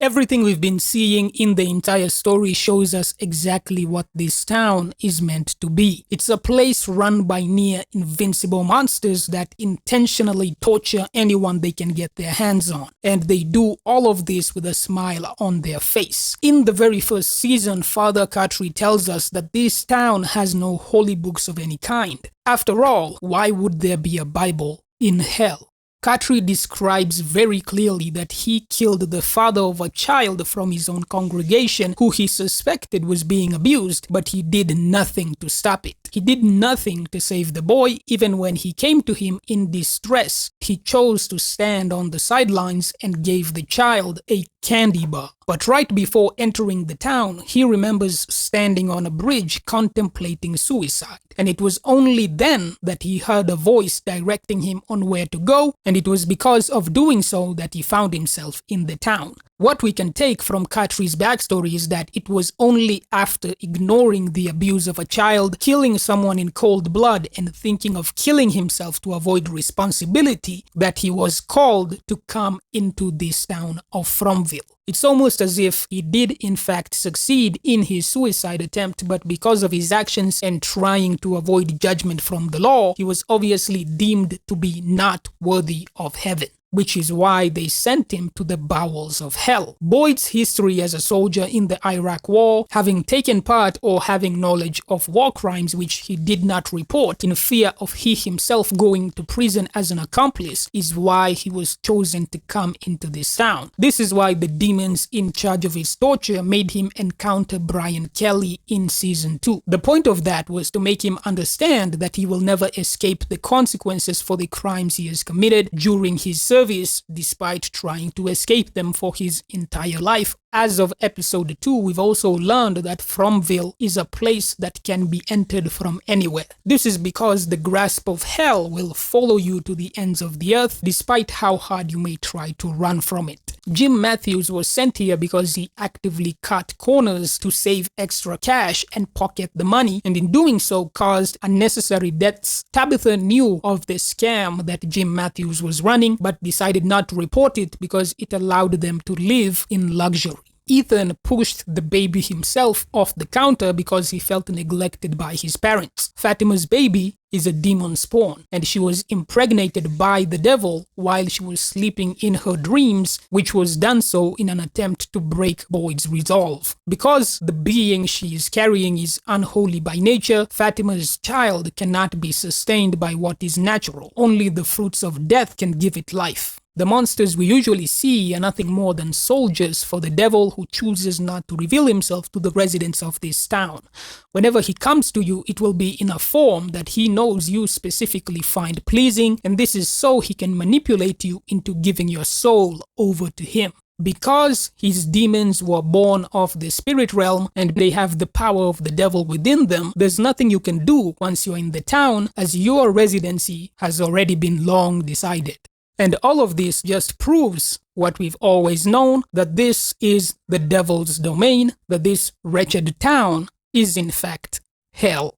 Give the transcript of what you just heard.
Everything we've been seeing in the entire story shows us exactly what this town is meant to be. It's a place run by near invincible monsters that intentionally torture anyone they can get their hands on. And they do all of this with a smile on their face. In the very first season, Father Khatri tells us that this town has no holy books of any kind. After all, why would there be a Bible in hell? Khatri describes very clearly that he killed the father of a child from his own congregation who he suspected was being abused, but he did nothing to stop it. He did nothing to save the boy, even when he came to him in distress. He chose to stand on the sidelines and gave the child a candy bar. But right before entering the town, he remembers standing on a bridge contemplating suicide. And it was only then that he heard a voice directing him on where to go, and it was because of doing so that he found himself in the town. What we can take from Khatri's backstory is that it was only after ignoring the abuse of a child, killing someone in cold blood, and thinking of killing himself to avoid responsibility that he was called to come into this town of Fromville. It's almost as if he did in fact succeed in his suicide attempt, but because of his actions and trying to avoid judgment from the law, he was obviously deemed to be not worthy of heaven, which is why they sent him to the bowels of hell. Boyd's history as a soldier in the Iraq War, having taken part or having knowledge of war crimes which he did not report in fear of he himself going to prison as an accomplice, is why he was chosen to come into this town. This is why the demons in charge of his torture made him encounter Brian Kelly in season 2. The point of that was to make him understand that he will never escape the consequences for the crimes he has committed during his service, despite trying to escape them for his entire life. As of episode 2, we've also learned that Fromville is a place that can be entered from anywhere. This is because the grasp of hell will follow you to the ends of the earth, despite how hard you may try to run from it. Jim Matthews was sent here because he actively cut corners to save extra cash and pocket the money, and in doing so caused unnecessary deaths. Tabitha knew of the scam that Jim Matthews was running, but decided not to report it because it allowed them to live in luxury. Ethan pushed the baby himself off the counter because he felt neglected by his parents. Fatima's baby is a demon spawn, and she was impregnated by the devil while she was sleeping in her dreams, which was done so in an attempt to break Boyd's resolve. Because the being she is carrying is unholy by nature, Fatima's child cannot be sustained by what is natural. Only the fruits of death can give it life. The monsters we usually see are nothing more than soldiers for the devil who chooses not to reveal himself to the residents of this town. Whenever he comes to you, it will be in a form that he knows you specifically find pleasing, and this is so he can manipulate you into giving your soul over to him. Because his demons were born of the spirit realm and they have the power of the devil within them, there's nothing you can do once you're in the town, as your residency has already been long decided. And all of this just proves what we've always known, that this is the devil's domain, that this wretched town is in fact hell.